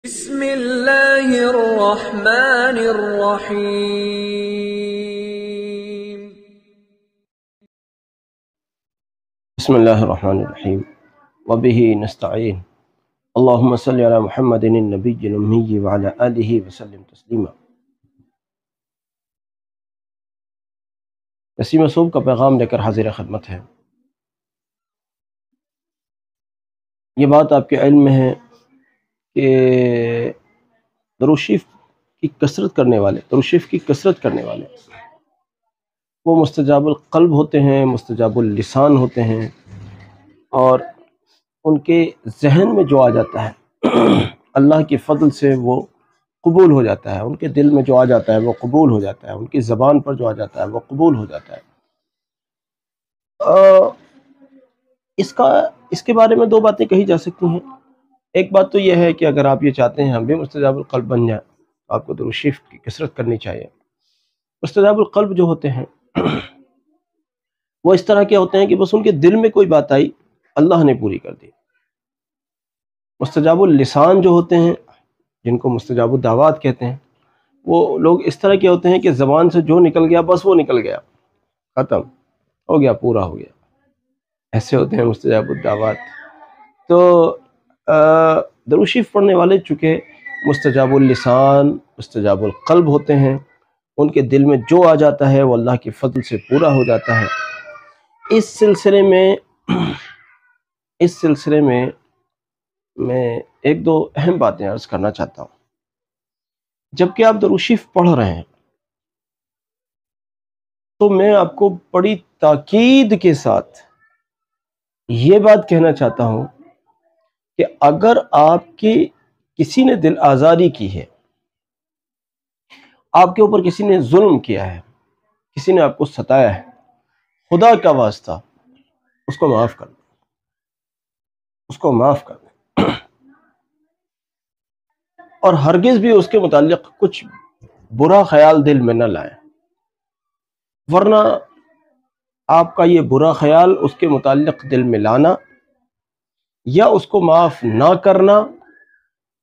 بسم اللہ الرحمن الرحیم۔ بسم اللہ الرحمن الرحیم وبہ نستعین اللہم صلی علی محمد النبی الامی وعلی آلہ وسلم تسلیما۔ نسیم صبح کا پیغام لے کر حاضر خدمت ہے۔ یہ بات آپ کے علم میں ہے کہ درود شریف کی کثرت کرنے والے وہ مستجاب القلب ہوتے ہیں، مستجاب اللسان ہوتے ہیں، اور ان کے ذہن میں جو آ جاتا ہے اللہ کے فضل سے وہ قبول ہو جاتا ہے، ان کے دل میں جو آ جاتا ہے وہ قبول ہو جاتا ہے، ان کی زبان پر جو آ جاتا ہے وہ قبول ہو جاتا ہے۔ اس کے بارے میں دو باتیں کہی جا سکتی ہیں۔ ایک بات تو یہ ہے کہ اگر آپ یہ چاہتے ہیں ہم بھی مستجاب القلب بن جائیں تو آپ کو درود شریف کی کثرت کرنی چاہیے۔ مستجاب القلب جو ہوتے ہیں وہ اس طرح کے ہوتے ہیں کہ بس ان کے دل میں کوئی بات آئی اللہ نے پوری کر دی۔ مستجاب اللسان جو ہوتے ہیں، جن کو مستجاب الدعوات کہتے ہیں، وہ لوگ اس طرح کے ہوتے ہیں کہ زبان سے جو نکل گیا بس وہ نکل گیا، ختم ہو گیا، پورا ہو گیا، ایسے ہوتے ہیں مستجاب الدعوات۔ تو درود شریف پڑھنے والے چونکہ مستجاب اللسان، مستجاب القلب ہوتے ہیں، ان کے دل میں جو آ جاتا ہے وہ اللہ کے فضل سے پورا ہو جاتا ہے۔ اس سلسلے میں میں ایک دو اہم باتیں عرض کرنا چاہتا ہوں۔ جبکہ آپ درود شریف پڑھ رہے ہیں تو میں آپ کو بڑی تاکید کے ساتھ یہ بات کہنا چاہتا ہوں کہ اگر آپ کی کسی نے دل آزاری کی ہے، آپ کے اوپر کسی نے ظلم کیا ہے، کسی نے آپ کو ستایا ہے، خدا کا واسطہ اس کو معاف کر دیں، اور ہرگز بھی اس کے متعلق کچھ برا خیال دل میں نہ لائیں، ورنہ آپ کا یہ برا خیال اس کے متعلق دل میں لانا یا اس کو معاف نہ کرنا،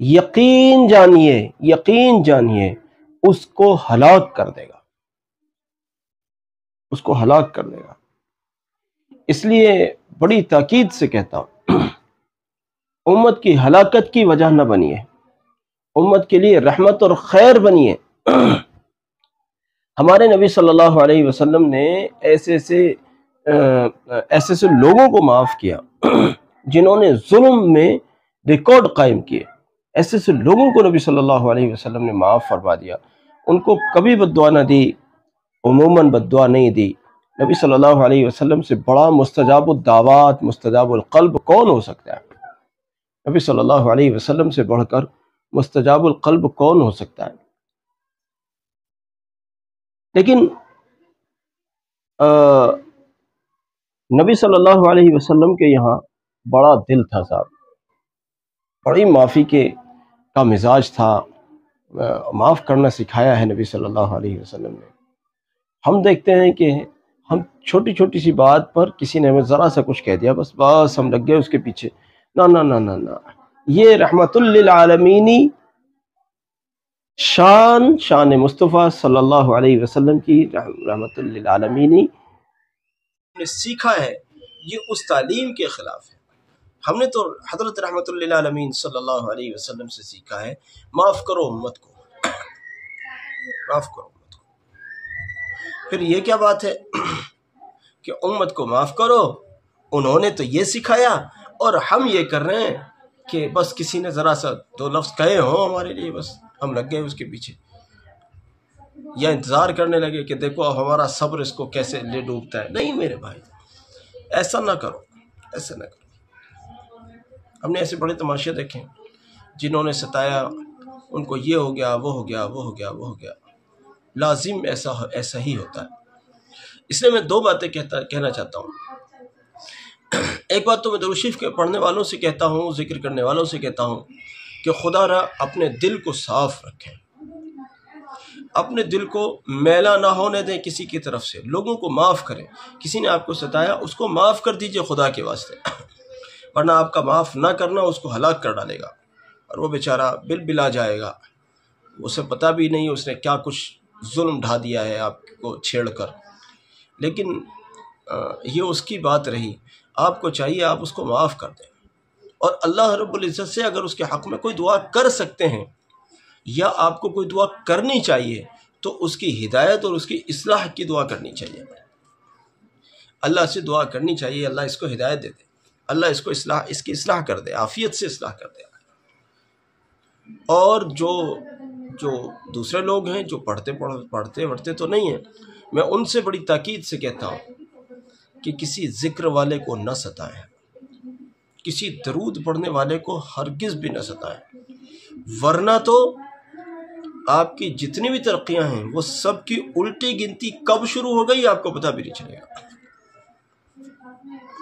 یقین جانیے اس کو ہلاک کر دے گا، اس لیے بڑی تاکید سے کہتا ہوں، امت کی ہلاکت کی وجہ نہ بنیے، امت کے لیے رحمت اور خیر بنیے۔ ہمارے نبی صلی اللہ علیہ وسلم نے ایسے لوگوں کو معاف کیا جنہوں نے ظلم میں ریکارڈ قائم کیے، ایسے لوگوں کو نبی صلی اللہ علیہ وسلم نے معاف فرما دیا، ان کو کبھی بد دعا نہ دی، عموماً بد دعا نہیں دی۔ نبی صلی اللہ علیہ وسلم سے بڑا مستجاب الدعوات، مستجاب القلب کون ہو سکتا ہے؟ نبی صلی اللہ علیہ وسلم سے بڑھ کر مستجاب القلب کون ہو سکتا ہے؟ لیکن نبی صلی اللہ علیہ وسلم کے یہاں بڑا دل تھا صاحب، بڑی معافی کا مزاج تھا، معاف کرنا سکھایا ہے نبی صلی اللہ علیہ وسلم نے۔ ہم دیکھتے ہیں کہ ہم چھوٹی چھوٹی سی بات پر کسی نے ہمیں ذرا سا کچھ کہہ دیا، بس ہم لگ گئے اس کے پیچھے۔ نہ، یہ رحمت للعالمینی شان مصطفیٰ صلی اللہ علیہ وسلم کی رحمت للعالمینی نے سیکھا ہے، یہ اس تعلیم کے خلاف ہے۔ ہم نے تو حضرت رحمت للعالمین صلی اللہ علیہ وسلم سے سیکھا ہے، معاف کرو امت کو۔ پھر یہ کیا بات ہے کہ امت کو معاف کرو، انہوں نے تو یہ سکھایا اور ہم یہ کر رہے ہیں کہ بس کسی نے ذرا سا دو لفظ کہے ہوں ہمارے لیے، بس ہم لگ گئے اس کے پیچھے، یا انتظار کرنے لگے کہ دیکھو اب ہمارا صبر اس کو کیسے لے ڈوبتا ہے۔ نہیں میرے بھائی، ایسا نہ کرو۔ ہم نے ایسے بڑے تماشے دیکھے، جنہوں نے ستایا ان کو یہ ہو گیا، وہ ہو گیا، لازم ایسا ہی ہوتا ہے۔ اس لیے میں دو باتیں کہنا چاہتا ہوں۔ ایک بات تو میں درود شریف کے پڑھنے والوں سے کہتا ہوں، ذکر کرنے والوں سے کہتا ہوں کہ خدا را اپنے دل کو صاف رکھیں، اپنے دل کو میلا نہ ہونے دیں کسی کی طرف سے، لوگوں کو معاف کریں۔ کسی نے آپ کو ستایا، اس کو معاف کر دیجئے خدا کے واسطے، ورنہ آپ کا معاف نہ کرنا اس کو ہلاک کر ڈالے گا۔ اور وہ بیچارہ بلا جائے گا، اسے پتہ بھی نہیں اس نے کیا کچھ ظلم ڈھا دیا ہے آپ کو چھیڑ کر، لیکن یہ اس کی بات رہی، آپ کو چاہیے آپ اس کو معاف کر دیں، اور اللہ رب العزت سے اگر اس کے حق میں کوئی دعا کر سکتے ہیں یا آپ کو کوئی دعا کرنی چاہیے تو اس کی ہدایت اور اس کی اصلاح کی دعا کرنی چاہیے، اللہ سے دعا کرنی چاہیے اللہ اس کو ہدایت دے دے، اللہ اس کو اس کی اصلاح کر دے، عافیت سے اصلاح کر دے۔ اور جو دوسرے لوگ ہیں جو پڑھتے تو نہیں ہیں، میں ان سے بڑی تاکید سے کہتا ہوں کہ کسی ذکر والے کو نہ ستائیں، کسی درود پڑھنے والے کو ہرگز بھی نہ ستائیں، ورنہ تو آپ کی جتنی بھی ترقیاں ہیں وہ سب کی الٹی گنتی کب شروع ہو گئی آپ کو پتہ بھی نہیں چلے گا۔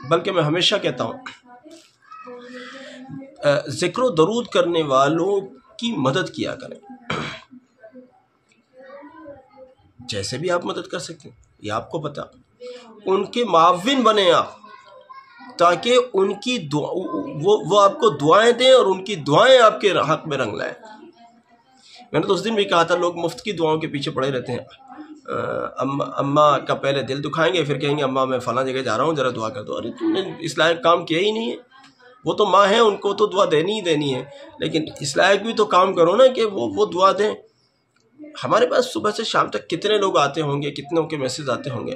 بلکہ میں ہمیشہ کہتا ہوں ذکر و درود کرنے والوں کی مدد کیا کریں، جیسے بھی آپ مدد کر سکتے ہیں، یہ آپ کو پتا، ان کے معاون بنیں آپ، تاکہ ان کی وہ آپ کو دعائیں دیں اور ان کی دعائیں آپ کے حق میں رنگ لائیں۔ میں نے تو اس دن بھی کہا تھا لوگ مفت کی دعاؤں کے پیچھے پڑے رہتے ہیں، اماں کا پہلے دل دکھائیں گے، پھر کہیں گے اماں میں فلاں جگہ جا رہا ہوں ذرا دعا کر دو، ارے تم نے اس لائق کام کیا ہی نہیں ہے، وہ تو ماں ہیں ان کو تو دعا دینی ہی دینی ہے، لیکن اس لائق بھی تو کام کرو نا کہ وہ دعا دیں۔ ہمارے پاس صبح سے شام تک کتنے لوگ آتے ہوں گے، کتنوں کے میسیج آتے ہوں گے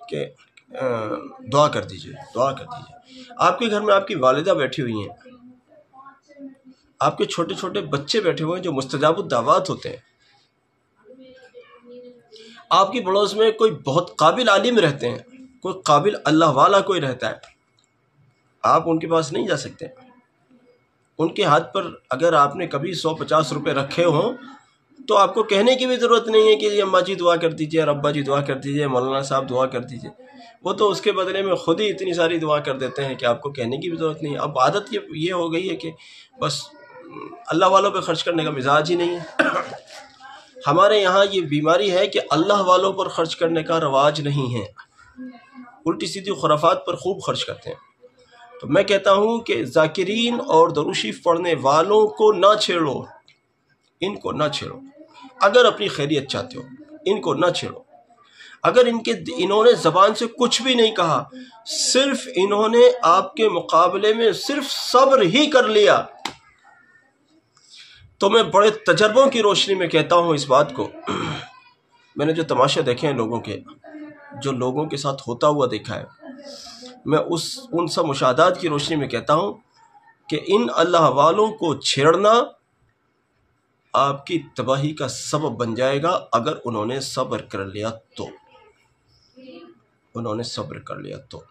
کہ دعا کر دیجئے، دعا کر دیجئے۔ آپ کے گھر میں آپ کی والدہ بیٹھی ہوئی ہیں، آپ کے چھوٹے چھوٹے بچے بیٹھے ہوئے ہیں جو مستجاب الدعوات ہوتے ہیں، آپ کی پڑوس میں کوئی بہت قابل عالم رہتے ہیں، کوئی قابل اللہ والا کوئی رہتا ہے، آپ ان کے پاس نہیں جا سکتے؟ ان کے ہاتھ پر اگر آپ نے کبھی 150 روپے رکھے ہوں تو آپ کو کہنے کی بھی ضرورت نہیں ہے کہ یہ اماں جی دعا کر دیجئے، اور ابا جی دعا کر دیجئے، مولانا صاحب دعا کر دیجئے، وہ تو اس کے بدلے میں خود ہی اتنی ساری دعا کر دیتے ہیں کہ آپ کو کہنے کی بھی ضرورت نہیں ہے۔ اب عادت یہ ہو گئی ہے کہ بس اللہ والوں پہ خرچ کرنے کا مزاج ہی نہیں ہے۔ ہمارے یہاں یہ بیماری ہے کہ اللہ والوں پر خرچ کرنے کا رواج نہیں ہے، الٹی سیدھی خرافات پر خوب خرچ کرتے ہیں۔ تو میں کہتا ہوں کہ ذاکرین اور درود شریف پڑھنے والوں کو نہ چھیڑو، ان کو نہ چھیڑو، اگر اپنی خیریت چاہتے ہو ان کو نہ چھیڑو۔ اگر انہوں نے زبان سے کچھ بھی نہیں کہا، صرف انہوں نے آپ کے مقابلے میں صرف صبر ہی کر لیا، تو میں بڑے تجربوں کی روشنی میں کہتا ہوں اس بات کو، میں نے جو تماشے دیکھے ہیں لوگوں کے، جو لوگوں کے ساتھ ہوتا ہوا دیکھا ہے، میں ان سب مشاہدات کی روشنی میں کہتا ہوں کہ ان اللہ والوں کو چھیڑنا آپ کی تباہی کا سبب بن جائے گا، اگر انہوں نے صبر کر لیا تو، انہوں نے صبر کر لیا تو۔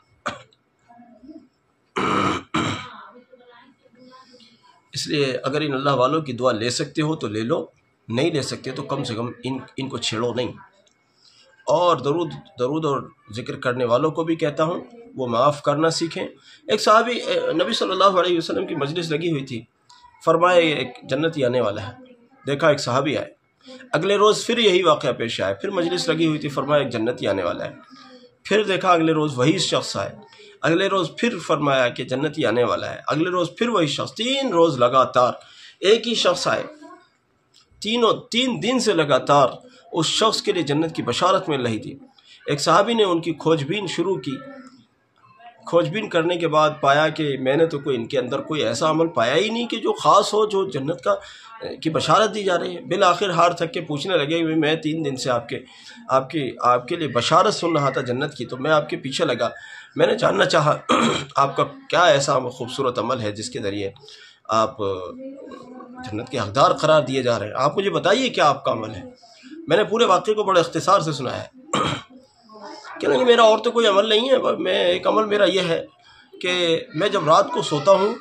اس لیے اگر ان اللہ والوں کی دعا لے سکتے ہو تو لے لو، نہیں لے سکتے تو کم سے کم ان کو چھیڑو نہیں۔ اور درود اور ذکر کرنے والوں کو بھی کہتا ہوں وہ معاف کرنا سیکھیں۔ ایک صحابی نبی صلی اللہ علیہ وسلم کی مجلس لگی ہوئی تھی، فرمایا ایک جنتی آنے والا ہے، دیکھا ایک صحابی آئے، اگلے روز پھر یہی واقعہ پیش آیا، پھر مجلس لگی ہوئی تھی، فرمایا ایک جنتی آنے والا ہے، پھر دیکھا اگلے روز وہی شخص آئے، اگلے روز پھر فرمایا کہ جنتی آنے والا ہے، اگلے روز پھر وہی شخص، 3 روز لگاتار ایک ہی شخص آئے، 3 دن سے لگاتار اس شخص کے لیے جنت کی بشارت مل رہی تھی۔ ایک صحابی نے ان کی کھوج بین شروع کی، کھوج بین کرنے کے بعد پایا کہ میں نے تو ان کے اندر کوئی ایسا عمل پایا ہی نہیں کہ جو خاص ہو، جو جنت کی بشارت دی جا رہی ہے۔ بالآخر ہار تھک کے پوچھنے لگے کہ میں 3 دن سے آپ کے لیے بشارت سن رہا تھا جنت کی، تو میں آپ کے پیچھے لگا، میں نے جاننا چاہا آپ کا کیا ایسا خوبصورت عمل ہے جس کے ذریعے آپ جنت کے حقدار قرار دیے جا رہے ہیں، آپ مجھے بتائیے کیا آپ کا عمل ہے۔ میں نے پورے واقعے کو بڑے اختصار سے سنا ہے کہ نہیں میرا اور تو کوئی عمل نہیں ہے، میں ایک عمل میرا یہ ہے کہ میں جب رات کو سوتا ہوں،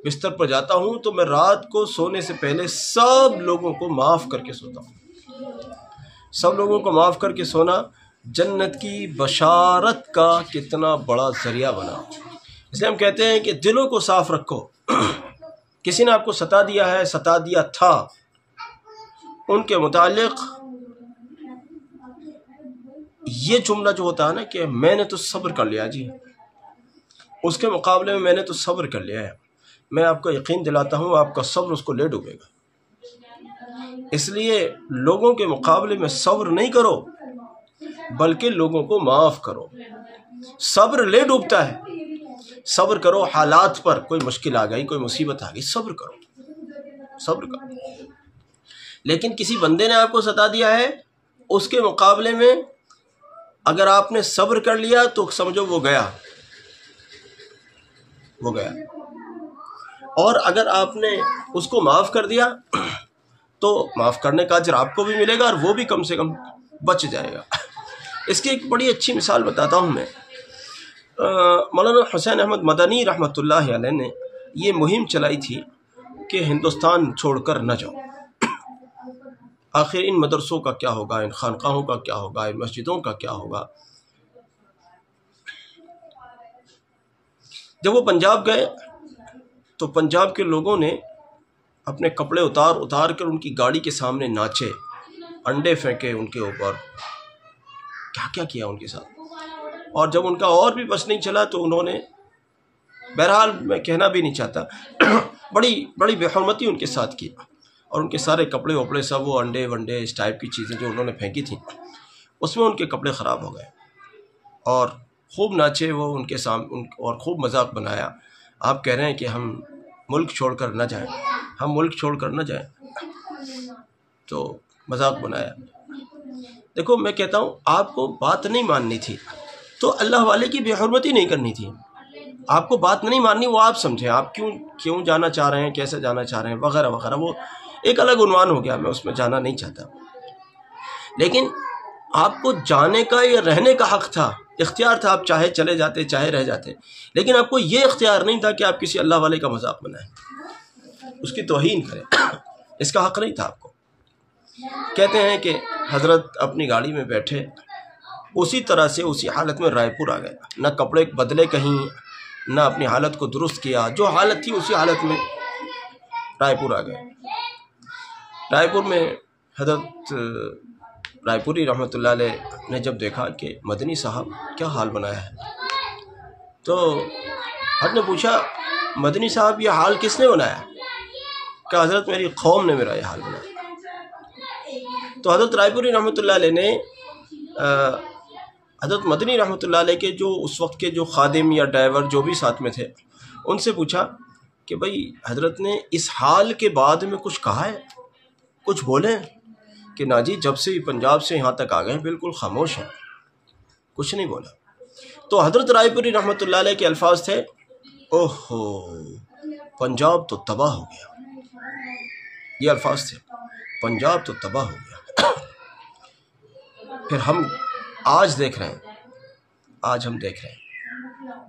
بستر پر جاتا ہوں، تو میں رات کو سونے سے پہلے سب لوگوں کو معاف کر کے سوتا ہوں۔ سب لوگوں کو معاف کر کے سونا جنت کی بشارت کا کتنا بڑا ذریعہ بنا۔ اس لیے ہم کہتے ہیں کہ دلوں کو صاف رکھو۔ کسی نے آپ کو ستا دیا ہے، ستا دیا تھا، ان کے متعلق یہ جملہ جو ہوتا ہے نا کہ میں نے تو صبر کر لیا جی، اس کے مقابلے میں نے تو صبر کر لیا ہے، میں آپ کو یقین دلاتا ہوں آپ کا صبر اس کو لے ڈوبے گا۔ اس لیے لوگوں کے مقابلے میں صبر نہیں کرو بلکہ لوگوں کو معاف کرو۔ صبر لے ڈوبتا ہے۔ صبر کرو حالات پر، کوئی مشکل آ گئی، کوئی مصیبت آ گئی، صبر کرو، صبر کرو۔ لیکن کسی بندے نے آپ کو ستا دیا ہے، اس کے مقابلے میں اگر آپ نے صبر کر لیا تو سمجھو وہ گیا، وہ گیا۔ اور اگر آپ نے اس کو معاف کر دیا تو معاف کرنے کا اجر آپ کو بھی ملے گا اور وہ بھی کم سے کم بچ جائے گا۔ اس کی ایک بڑی اچھی مثال بتاتا ہوں میں۔ مولانا حسین احمد مدنی رحمۃ اللہ علیہ نے یہ مہم چلائی تھی کہ ہندوستان چھوڑ کر نہ جاؤ، آخر ان مدرسوں کا کیا ہوگا، ان خانقاہوں کا کیا ہوگا، ان مسجدوں کا کیا ہوگا۔ جب وہ پنجاب گئے تو پنجاب کے لوگوں نے اپنے کپڑے اتار کر ان کی گاڑی کے سامنے ناچے، انڈے پھینکے ان کے اوپر، کیا کیا کیا ان کے ساتھ۔ اور جب ان کا اور بھی بس نہیں چلا تو انہوں نے، بہرحال میں کہنا بھی نہیں چاہتا، بڑی بے حرمتی ان کے ساتھ کی، اور ان کے سارے کپڑے وپڑے سب، وہ انڈے ونڈے اس ٹائپ کی چیزیں جو انہوں نے پھینکی تھیں، اس میں ان کے کپڑے خراب ہو گئے، اور خوب ناچے وہ ان کے سامنے اور خوب مذاق بنایا۔ آپ کہہ رہے ہیں کہ ہم ملک چھوڑ کر نہ جائیں، ہم ملک چھوڑ کر نہ جائیں، تو مذاق بنایا۔ دیکھو میں کہتا ہوں آپ کو بات نہیں ماننی تھی تو اللہ والے کی بے حرمتی نہیں کرنی تھی۔ آپ کو بات نہیں ماننی وہ آپ سمجھیں، آپ کیوں جانا چاہ رہے ہیں، کیسے جانا چاہ رہے ہیں وغیرہ وغیرہ، وہ ایک الگ عنوان ہو گیا، میں اس میں جانا نہیں چاہتا۔ لیکن آپ کو جانے کا یا رہنے کا حق تھا، اختیار تھا، آپ چاہے چلے جاتے چاہے رہ جاتے، لیکن آپ کو یہ اختیار نہیں تھا کہ آپ کسی اللہ والے کا مذاق بنائیں، اس کی توہین کریں، اس کا حق نہیں تھا آپ کو۔ کہتے ہیں کہ حضرت اپنی گاڑی میں بیٹھے، اسی طرح سے اسی حالت میں رائے پور آ گئے، نہ کپڑے بدلے کہیں، نہ اپنی حالت کو درست کیا، جو حالت تھی اسی حالت میں رائے پور آ گئے۔ رائے پور میں حضرت رائے پوری رحمۃ اللہ علیہ نے جب دیکھا کہ مدنی صاحب کیا حال بنایا ہے، تو حضرت نے پوچھا مدنی صاحب یہ حال کس نے بنایا؟ کہ حضرت میری قوم نے میرا یہ حال بنایا۔ تو حضرت رائے پوری رحمۃ اللہ علیہ نے حضرت مدنی رحمۃ اللہ علیہ کے جو اس وقت کے جو خادم یا ڈرائیور جو بھی ساتھ میں تھے، ان سے پوچھا کہ بھائی حضرت نے اس حال کے بعد میں کچھ کہا ہے، کچھ بولے؟ کہ نا جی، جب سے پنجاب سے یہاں تک آ گئے بالکل خاموش ہیں، کچھ نہیں بولا۔ تو حضرت رائے پوری رحمۃ اللہ علیہ کے الفاظ تھے، اوہو پنجاب تو تباہ ہو گیا، یہ الفاظ تھے، پنجاب تو تباہ ہو گیا۔ پھر ہم آج دیکھ رہے ہیں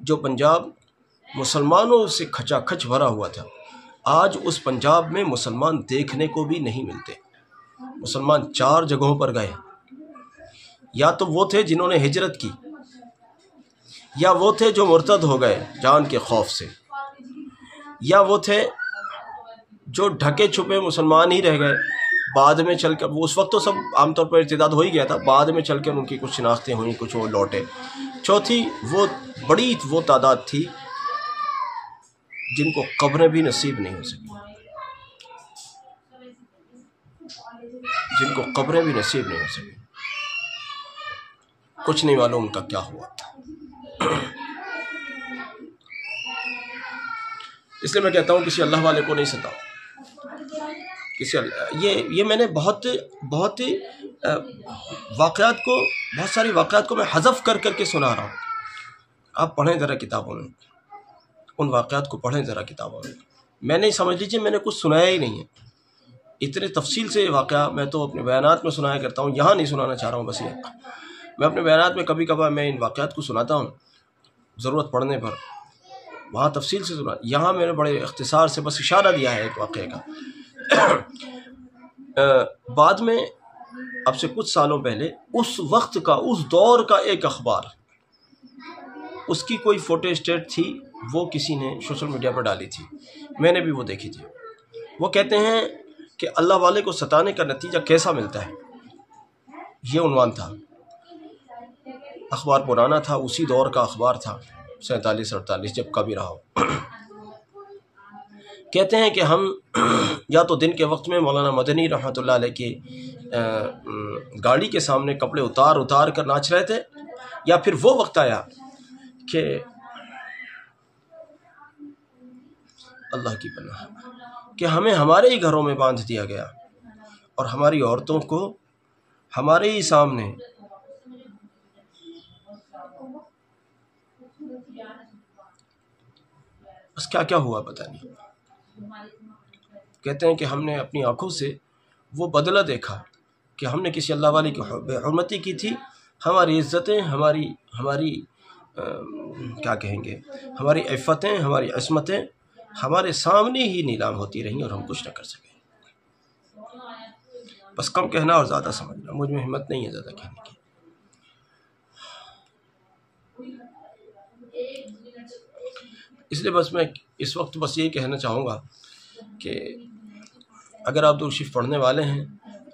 جو پنجاب مسلمانوں سے کھچا کھچ بھرا ہوا تھا، آج اس پنجاب میں مسلمان دیکھنے کو بھی نہیں ملتے۔ مسلمان 4 جگہوں پر گئے، یا تو وہ تھے جنہوں نے ہجرت کی، یا وہ تھے جو مرتد ہو گئے جان کے خوف سے، یا وہ تھے جو ڈھکے چھپے مسلمان ہی رہ گئے، بعد میں چل کر، وہ اس وقت تو سب عام طور پر ارتداد ہو ہی گیا تھا، بعد میں چل کر ان کی کچھ شناختیں ہوئیں، کچھ وہ لوٹے۔ چوتھی وہ تعداد تھی جن کو قبریں بھی نصیب نہیں ہو سکی، کچھ نہیں معلوم ان کا کیا ہوا۔ اس لیے میں کہتا ہوں کسی اللہ والے کو نہیں ستاؤ، یہ میں نے بہت ساری واقعات کو میں حذف کر کے سنا رہا ہوں۔ آپ پڑھیں ذرا کتابوں میں، ان واقعات کو پڑھیں ذرا کتابوں میں نہیں سمجھ لیجیے میں نے کچھ سنایا ہی نہیں ہے، اتنے تفصیل سے یہ واقعہ میں تو اپنے بیانات میں سنایا کرتا ہوں، یہاں نہیں سنانا چاہ رہا ہوں۔ بس یہ میں اپنے بیانات میں کبھی کبھار میں ان واقعات کو سناتا ہوں، ضرورت پڑنے پر وہاں تفصیل سے سنا، یہاں میں نے بڑے اختصار سے بس اشارہ دیا ہے ایک واقعے کا۔ بعد میں اب سے کچھ سالوں پہلے اس وقت کا، اس دور کا ایک اخبار، اس کی کوئی فوٹو اسٹیٹ تھی، وہ کسی نے سوشل میڈیا پر ڈالی تھی، میں نے بھی وہ دیکھی تھی۔ وہ کہتے ہیں کہ اللہ والے کو ستانے کا نتیجہ کیسا ملتا ہے، یہ عنوان تھا۔ اخبار پرانا تھا، اسی دور کا اخبار تھا، 47-48 جب کا بھی رہا ہو۔ کہتے ہیں کہ ہم یا تو دن کے وقت میں مولانا مدنی رحمۃ اللہ علیہ کی گاڑی کے سامنے کپڑے اتار اتار کر ناچ رہے تھے، یا پھر وہ وقت آیا کہ اللہ کی پناہ کہ ہمیں ہمارے ہی گھروں میں باندھ دیا گیا اور ہماری عورتوں کو ہمارے ہی سامنے بس کیا کیا ہوا پتہ نہیں۔ کہتے ہیں کہ ہم نے اپنی آنکھوں سے وہ بدلہ دیکھا کہ ہم نے کسی اللہ والے کی بے حرمتی کی تھی، ہماری عزتیں، ہماری کیا کہیں گے، ہماری عفتیں، ہماری عصمتیں ہمارے سامنے ہی نیلام ہوتی رہیں اور ہم کچھ نہ کر سکے۔ بس کم کہنا اور زیادہ سمجھنا، مجھ میں ہمت نہیں ہے زیادہ کہنے کی۔ اس لیے بس میں اس وقت بس یہی کہنا چاہوں گا کہ اگر آپ درود شریف پڑھنے والے ہیں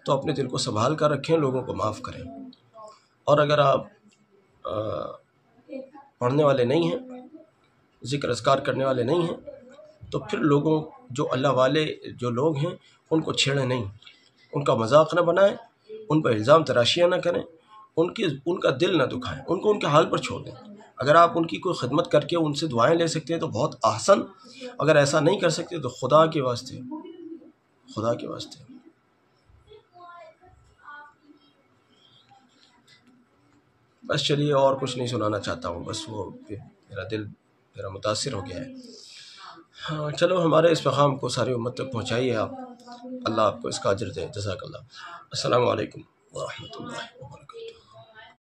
تو اپنے دل کو سنبھال کر رکھیں، لوگوں کو معاف کریں، اور اگر آپ پڑھنے والے نہیں ہیں، ذکر اذکار کرنے والے نہیں ہیں، تو پھر لوگوں جو اللہ والے جو لوگ ہیں ان کو چھیڑیں نہیں، ان کا مذاق نہ بنائیں، ان پر الزام تراشیاں نہ کریں، ان کا دل نہ دکھائیں، ان کو ان کے حال پر چھوڑ دیں۔ اگر آپ ان کی کوئی خدمت کر کے ان سے دعائیں لے سکتے ہیں تو بہت احسن، اگر ایسا نہیں کر سکتے تو خدا کے واسطے بس چلیے، اور کچھ نہیں سنانا چاہتا ہوں، بس وہ میرا دل متاثر ہو گیا ہے۔ ہاں چلو، ہمارے اس پیغام کو ساری امت تک پہنچائیے آپ، اللہ آپ کو اس کا اجر دے، جزاک اللہ۔ السلام علیکم ورحمۃ اللہ وبرکاتہ۔